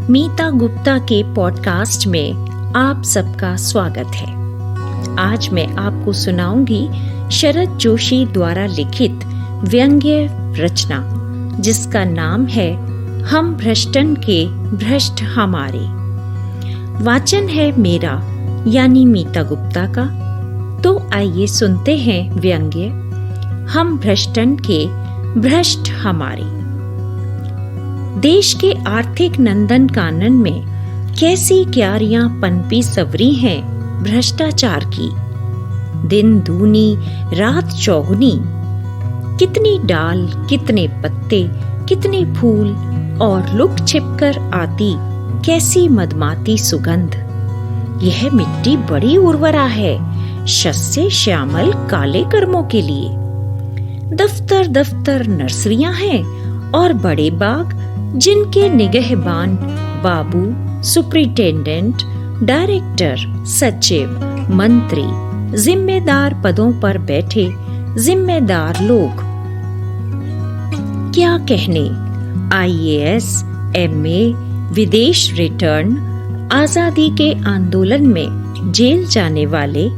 मीता गुप्ता के पॉडकास्ट में आप सबका स्वागत है। आज मैं आपको सुनाऊंगी शरद जोशी द्वारा लिखित व्यंग्य रचना जिसका नाम है हम भ्रष्टन के भ्रष्ट हमारे। वाचन है मेरा यानी मीता गुप्ता का। तो आइए सुनते हैं व्यंग्य हम भ्रष्टन के भ्रष्ट हमारे। देश के आर्थिक नंदन कानन में कैसी क्यारियां पनपी सवरी हैं भ्रष्टाचार की। दिन दूनी रात चौगुनी, कितनी डाल कितने पत्ते कितने फूल और लुक छिपकर आती कैसी मदमाती सुगंध। यह मिट्टी बड़ी उर्वरा है शस्य श्यामल काले कर्मों के लिए। दफ्तर दफ्तर नर्सरियां हैं और बड़े बाग जिनके निगहबान बाबू, सुपरिटेंडेंट, डायरेक्टर, सचिव, मंत्री, जिम्मेदार पदों पर बैठे जिम्मेदार लोग। क्या कहने, IAS, MA, विदेश रिटर्न, आजादी के आंदोलन में जेल जाने वाले,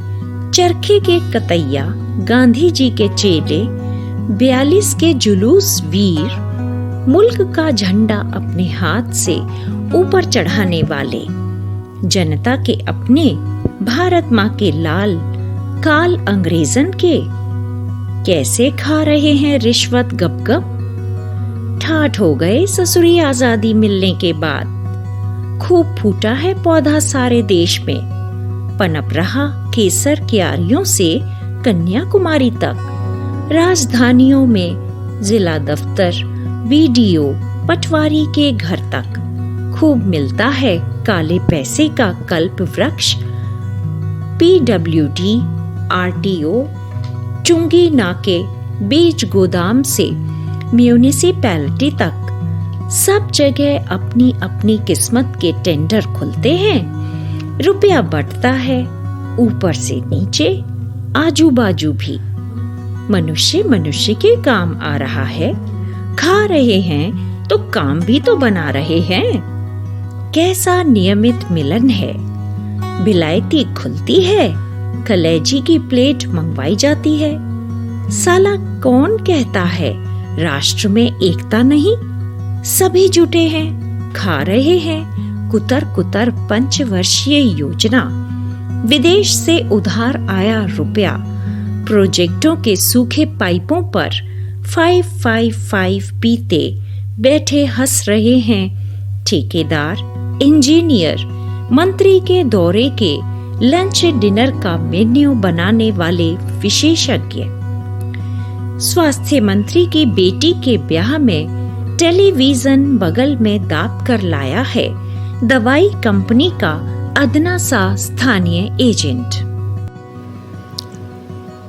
चरखे के कतैया, गांधी जी के चेले, 42 के जुलूस वीर, मुल्क का झंडा अपने हाथ से ऊपर चढ़ाने वाले, जनता के अपने भारत माँ के लाल काल अंग्रेजन के, कैसे खा रहे हैं रिश्वत गप-गप। ठाठ हो गए ससुरी आजादी मिलने के बाद। खूब फूटा है पौधा सारे देश में, पनप रहा केसर क्यारियों से कन्याकुमारी तक। राजधानियों में जिला दफ्तर, BDO, पटवारी के घर तक खूब मिलता है काले पैसे का कल्प वृक्ष। PWD, RTO, चुंगी नाके, बीज गोदाम से म्यूनिसिपैलिटी तक सब जगह अपनी अपनी किस्मत के टेंडर खुलते हैं। रुपया बंटता है ऊपर से नीचे, आजू बाजू भी। मनुष्य मनुष्य के काम आ रहा है। खा रहे हैं तो काम भी तो बना रहे हैं। कैसा नियमित मिलन है। विलायती खुलती है, कलेजी की प्लेट मंगवाई जाती है। साला कौन कहता है राष्ट्र में एकता नहीं। सभी जुटे हैं, खा रहे हैं कुतर कुतर पंचवर्षीय योजना। विदेश से उधार आया रुपया प्रोजेक्टों के सूखे पाइपों पर 555 पीते बैठे हंस रहे हैं ठेकेदार, इंजीनियर, मंत्री के दौरे के लंच डिनर का मेन्यू बनाने वाले विशेषज्ञ। स्वास्थ्य मंत्री की बेटी के ब्याह में टेलीविजन बगल में दाप कर लाया है दवाई कंपनी का अदना सा स्थानीय एजेंट।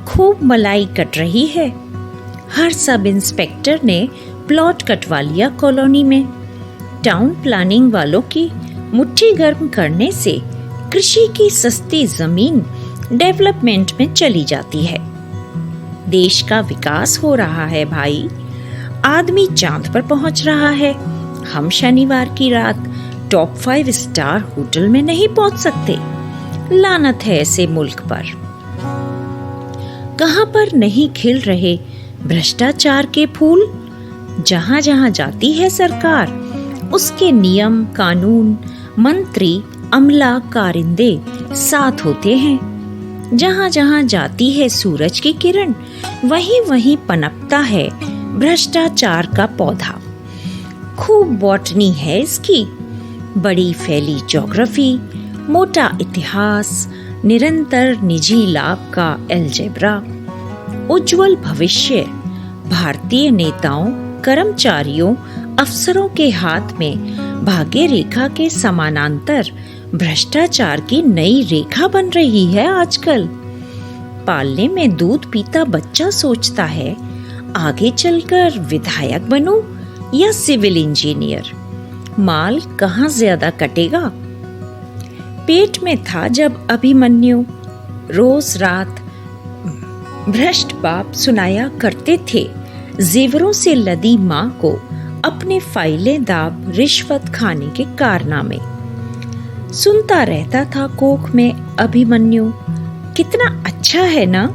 खूब मलाई कट रही है। हर सब इंस्पेक्टर ने प्लॉट कटवा लिया कॉलोनी में। टाउन प्लानिंग वालों की मुट्ठी गर्म करने से कृषि की सस्ती जमीन डेवलपमेंट में चली जाती है। देश का विकास हो रहा है भाई। आदमी चांद पर पहुंच रहा है। हम शनिवार की रात टॉप 5 स्टार होटल में नहीं पहुंच सकते। लानत है ऐसे मुल्क पर। कहां पर नहीं खिल रहे भ्रष्टाचार के फूल। जहां जहां जाती है सरकार उसके नियम कानून, मंत्री, अमला, कारिंदे साथ होते हैं। जहां जहां जाती है सूरज की किरण वहीं वहीं पनपता है भ्रष्टाचार का पौधा। खूब बॉटनी है इसकी, बड़ी फैली ज्योग्राफी, मोटा इतिहास, निरंतर निजी लाभ का अलजेब्रा। उज्जवल भविष्य भारतीय नेताओं, कर्मचारियों, अफसरों के हाथ में भाग्य रेखा के समानांतर भ्रष्टाचार की नई रेखा बन रही है आजकल। पालने में दूध पीता बच्चा सोचता है आगे चलकर विधायक बनूं या सिविल इंजीनियर। माल कहाँ ज्यादा कटेगा। पेट में था जब अभिमन्यु, रोज रात भ्रष्ट बाप सुनाया करते थे जेवरों से लदी माँ को अपने फाइलें दाब रिश्वत खाने के कारनामे। सुनता रहता था कोख में अभिमन्यु, कितना अच्छा है ना।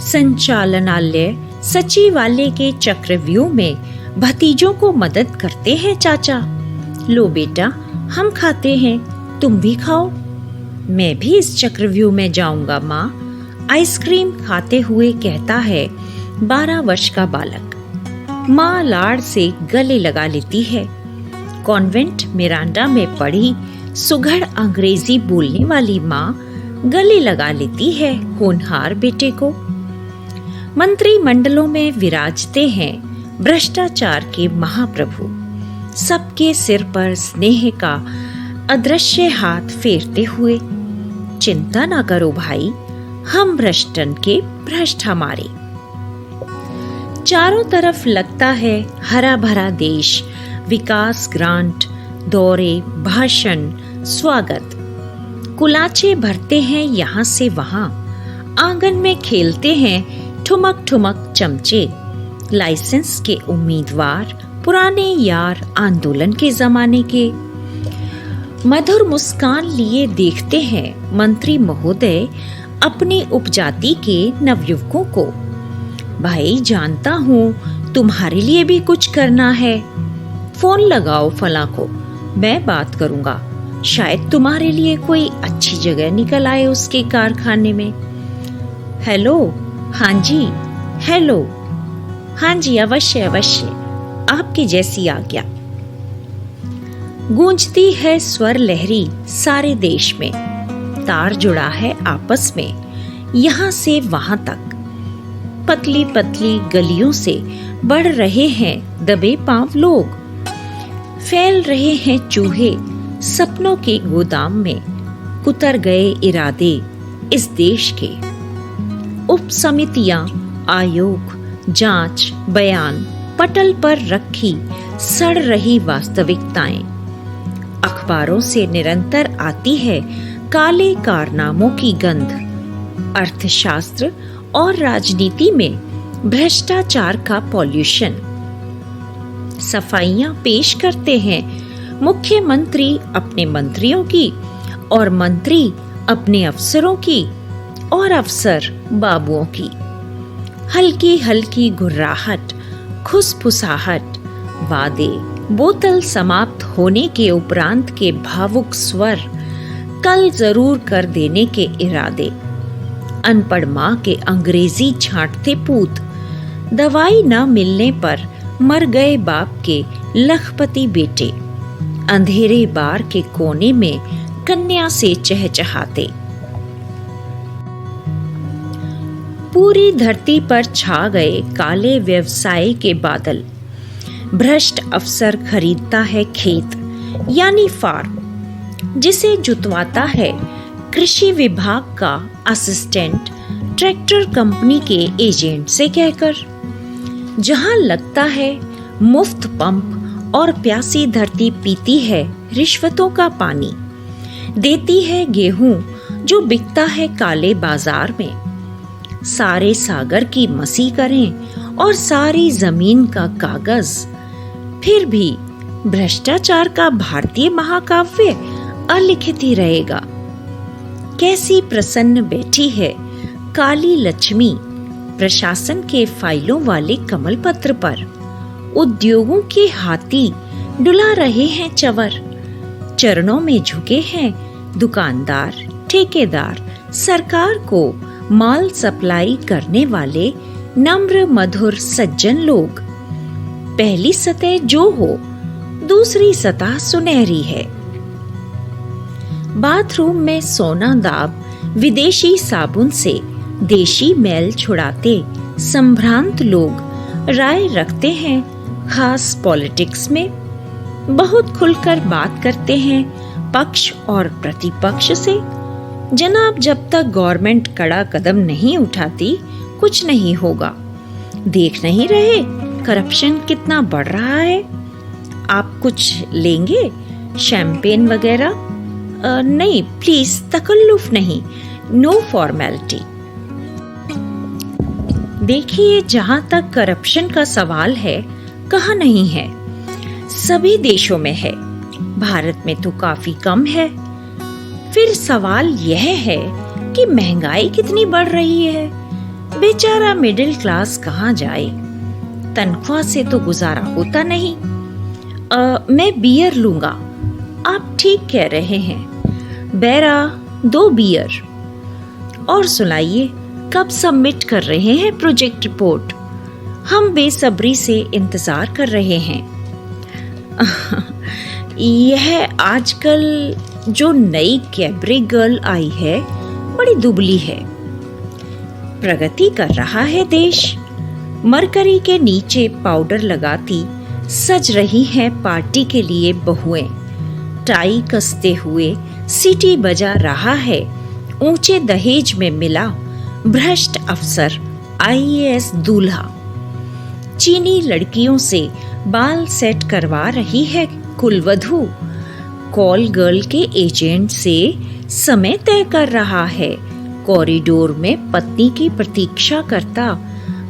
संचालनालय सचिवालय के चक्रव्यूह में भतीजों को मदद करते हैं चाचा। लो बेटा, हम खाते हैं, तुम भी खाओ। मैं भी इस चक्रव्यूह में जाऊंगा माँ, आइसक्रीम खाते हुए कहता है 12 वर्ष का बालक। माँ लाड़ से गले लगा लेती है। कॉन्वेंट मिरांडा में पढ़ी सुघड़ अंग्रेजी बोलने वाली माँ गले लगा लेती है होनहार बेटे को। मंत्रिमंडलों में विराजते हैं भ्रष्टाचार के महाप्रभु, सबके सिर पर स्नेह का अदृश्य हाथ फेरते हुए। चिंता ना करो भाई, हम भ्रष्टन के भ्रष्ट हमारे। चारों तरफ लगता है हरा भरा देश, विकास ग्रांट, दौरे, भाषण, स्वागत। कुलाचे भरते हैं यहाँ से वहाँ, आंगन में खेलते हैं ठुमक ठुमक चमचे। लाइसेंस के उम्मीदवार पुराने यार आंदोलन के जमाने के। मधुर मुस्कान लिए देखते हैं मंत्री महोदय अपनी उपजाति के नवयुवकों को। भाई जानता हूँ तुम्हारे लिए भी कुछ करना है, फोन लगाओ फला को, मैं बात करूँगा, शायद तुम्हारे लिए कोई अच्छी जगह निकल आए उसके कारखाने में। हेलो, हाँ जी, हेलो, हाँ जी, अवश्य अवश्य, आपकी जैसी आज्ञा। गूंजती है स्वर लहरी सारे देश में, तार जुड़ा है आपस में यहाँ से वहां तक। पतली पतली गलियों से बढ़ रहे हैं दबे पांव लोग, फैल रहे हैं चूहे सपनों के गोदाम में। कुतर गए इरादे इस देश के। उप समितियां, आयोग, जांच, बयान, पटल पर रखी सड़ रही वास्तविकताएं। अखबारों से निरंतर आती है काले कारनामों की गंध। अर्थशास्त्र और राजनीति में भ्रष्टाचार का पॉल्यूशन। सफाइयां पेश करते हैं मुख्यमंत्री अपने मंत्रियों की, और मंत्री अपने अफसरों की, और अफसर बाबुओं की। हल्की हल्की गुर्राहट, खुसफुसाहट, वादे, बोतल समाप्त होने के उपरांत के भावुक स्वर, कल जरूर कर देने के इरादे। अनपढ़ माँ के अंग्रेजी छांटते पूत, दवाई न मिलने पर मर गए बाप के लखपति बेटे। अंधेरे बार के कोने में कन्या से चहचहाते। पूरी धरती पर छा गए काले व्यवसाय के बादल। भ्रष्ट अफसर खरीदता है खेत यानी फार्म, जिसे जुतवाता है कृषि विभाग का असिस्टेंट ट्रैक्टर कंपनी के एजेंट से कहकर। जहां लगता है मुफ्त पंप और प्यासी धरती पीती है रिश्वतों का पानी, देती है गेहूं जो बिकता है काले बाजार में। सारे सागर की मसी करें और सारी जमीन का कागज, फिर भी भ्रष्टाचार का भारतीय महाकाव्य अलिखित ही रहेगा। कैसी प्रसन्न बैठी है काली लक्ष्मी प्रशासन के फाइलों वाले कमल पत्र पर। उद्योगों के हाथी डुला रहे हैं चवर। चरणों में झुके हैं दुकानदार, ठेकेदार, सरकार को माल सप्लाई करने वाले नम्र मधुर सज्जन लोग। पहली सतह जो हो, दूसरी सतह सुनहरी है। बाथरूम में सोना दाब विदेशी साबुन से देशी मैल छुड़ाते संभ्रांत लोग राय रखते हैं खास पॉलिटिक्स में। बहुत खुलकर बात करते हैं पक्ष और प्रतिपक्ष से। जनाब, जब तक गवर्नमेंट कड़ा कदम नहीं उठाती कुछ नहीं होगा। देख नहीं रहे करप्शन कितना बढ़ रहा है? आप कुछ लेंगे? शैंपेन वगैरह? नहीं प्लीज, तकल्लुफ नहीं, नो फॉर्मेलिटी। देखिए, जहां तक करप्शन का सवाल है, कहाँ नहीं है, सभी देशों में है। भारत में तो काफी कम है। फिर सवाल यह है कि महंगाई कितनी बढ़ रही है। बेचारा मिडिल क्लास कहाँ जाए, तनख्वाह से तो गुजारा होता नहीं। मैं बियर लूंगा। आप ठीक कह रहे हैं। बेरा 2 बियर। और सुनाइए, कब सबमिट कर रहे हैं प्रोजेक्ट रिपोर्ट? हम बेसब्री से इंतजार कर रहे हैं। यह आजकल जो नई कैबरे गर्ल आई है, बड़ी दुबली है। प्रगति कर रहा है देश। मरकरी के नीचे पाउडर लगाती सज रही हैं पार्टी के लिए बहुएं। टाई कसते हुए सीटी बजा रहा है ऊंचे दहेज में मिला भ्रष्ट अफसर IAS दूल्हा। चीनी लड़कियों से बाल सेट करवा रही है कुलवधू। कॉल गर्ल के एजेंट से समय तय कर रहा है। कॉरिडोर में पत्नी की प्रतीक्षा करता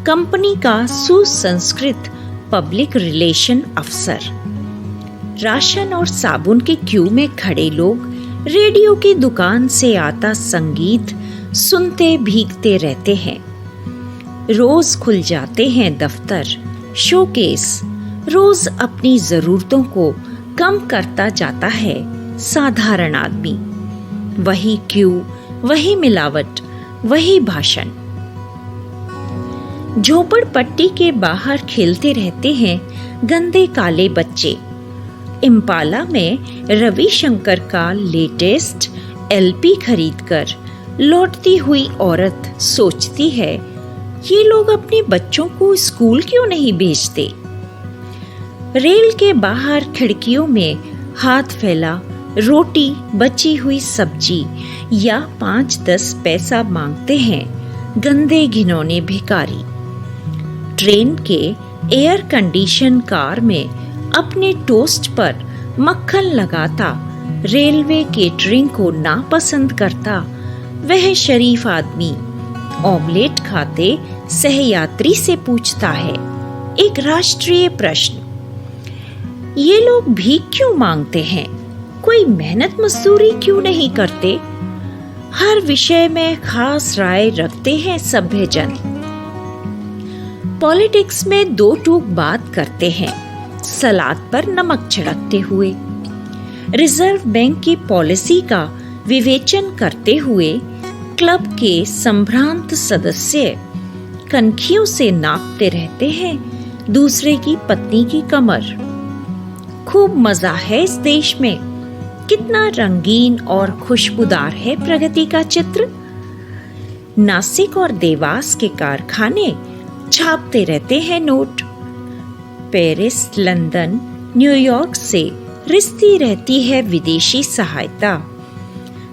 कंपनी का सुसंस्कृत पब्लिक रिलेशन अफसर। राशन और साबुन के क्यू में खड़े लोग रेडियो की दुकान से आता संगीत सुनते भीगते रहते हैं। रोज खुल जाते हैं दफ्तर, शोकेस। रोज अपनी जरूरतों को कम करता जाता है साधारण आदमी। वही क्यू, वही मिलावट, वही भाषण। झोपड़पट्टी के बाहर खेलते रहते हैं गंदे काले बच्चे। इम्पाला में रविशंकर का लेटेस्ट LP खरीदकर लौटती हुई औरत सोचती है, ये लोग अपने बच्चों को स्कूल क्यों नहीं भेजते? रेल के बाहर खिड़कियों में हाथ फैला रोटी, बची हुई सब्जी या 5-10 पैसा मांगते हैं गंदे घिनौने भिखारी। ट्रेन के एयर कंडीशन कार में अपने टोस्ट पर मक्खन लगाता रेलवे केटरिंग को नापसंद करता वह शरीफ आदमी ऑमलेट खाते सहयात्री से पूछता है एक राष्ट्रीय प्रश्न, ये लोग भीख क्यों मांगते हैं? कोई मेहनत मजदूरी क्यों नहीं करते? हर विषय में खास राय रखते हैं सभ्य जन। पॉलिटिक्स में 2 टूक बात करते हैं सलाद पर नमक छिड़कते हुए। रिजर्व बैंक की पॉलिसी का विवेचन करते हुए क्लब के संभ्रांत सदस्य कनखियों से नापते रहते हैं दूसरे की पत्नी की कमर। खूब मजा है इस देश में। कितना रंगीन और खुशबूदार है प्रगति का चित्र। नासिक और देवास के कारखाने छापते रहते हैं नोट। पेरिस, लंदन, न्यूयॉर्क से रिश्ती रहती है विदेशी सहायता।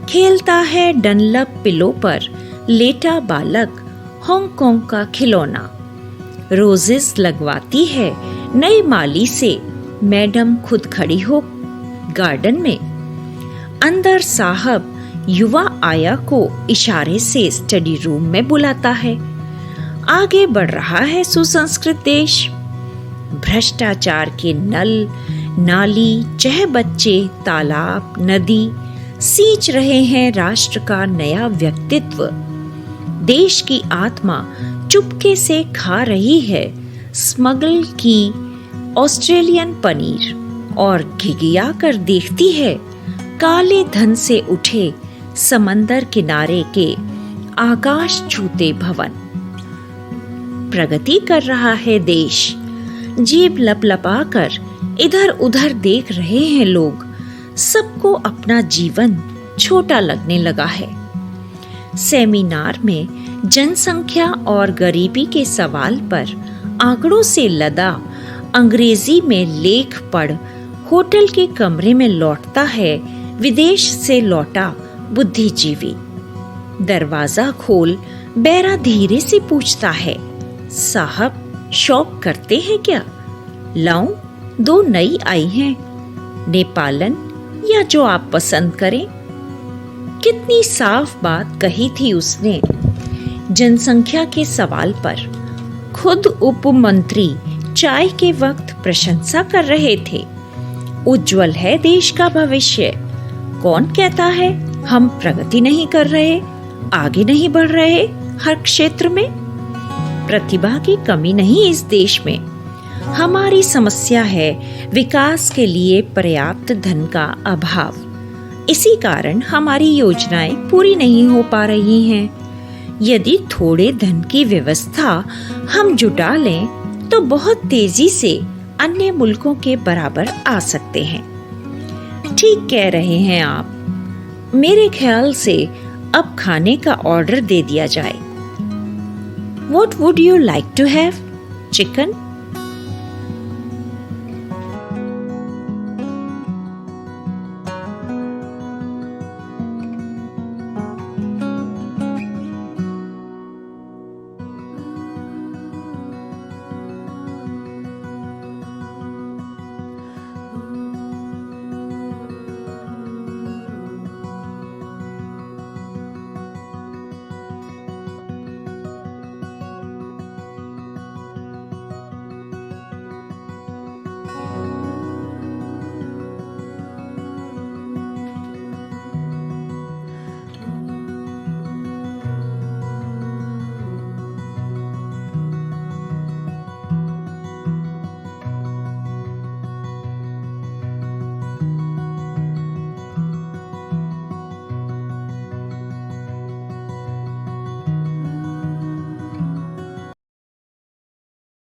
खेलता है डनलप पिलो पर लेटा बालक हांगकांग का खिलौना। रोजेस लगवाती है नई माली से मैडम खुद खड़ी हो गार्डन में। अंदर साहब युवा आया को इशारे से स्टडी रूम में बुलाता है। आगे बढ़ रहा है सुसंस्कृत देश। भ्रष्टाचार के नल, नाली, चह बच्चे, तालाब, नदी सींच रहे हैं राष्ट्र का नया व्यक्तित्व। देश की आत्मा चुपके से खा रही है स्मगल की ऑस्ट्रेलियन पनीर और घिघिया कर देखती है काले धन से उठे समंदर किनारे के आकाश छूते भवन। प्रगति कर रहा है देश। जीभ लपलपाकर इधर उधर देख रहे हैं लोग। सबको अपना जीवन छोटा लगने लगा है। सेमिनार में जनसंख्या और गरीबी के सवाल पर आंकड़ों से लदा अंग्रेजी में लेख पढ़ होटल के कमरे में लौटता है विदेश से लौटा बुद्धिजीवी। दरवाजा खोल बैरा धीरे से पूछता है, साहब शॉप करते हैं क्या? लाऊं? 2 नई आई हैं, नेपालन या जो आप पसंद करें। कितनी साफ बात कही थी उसने। जनसंख्या के सवाल पर खुद उप मंत्री चाय के वक्त प्रशंसा कर रहे थे। उज्जवल है देश का भविष्य। कौन कहता है हम प्रगति नहीं कर रहे, आगे नहीं बढ़ रहे हर क्षेत्र में? प्रतिभा की कमी नहीं इस देश में। हमारी समस्या है विकास के लिए पर्याप्त धन का अभाव। इसी कारण हमारी योजनाएं पूरी नहीं हो पा रही हैं। यदि थोड़े धन की व्यवस्था हम जुटा लें तो बहुत तेजी से अन्य मुल्कों के बराबर आ सकते हैं। ठीक कह रहे हैं आप। मेरे ख्याल से अब खाने का ऑर्डर दे दिया जाए। What would you like to have? Chicken,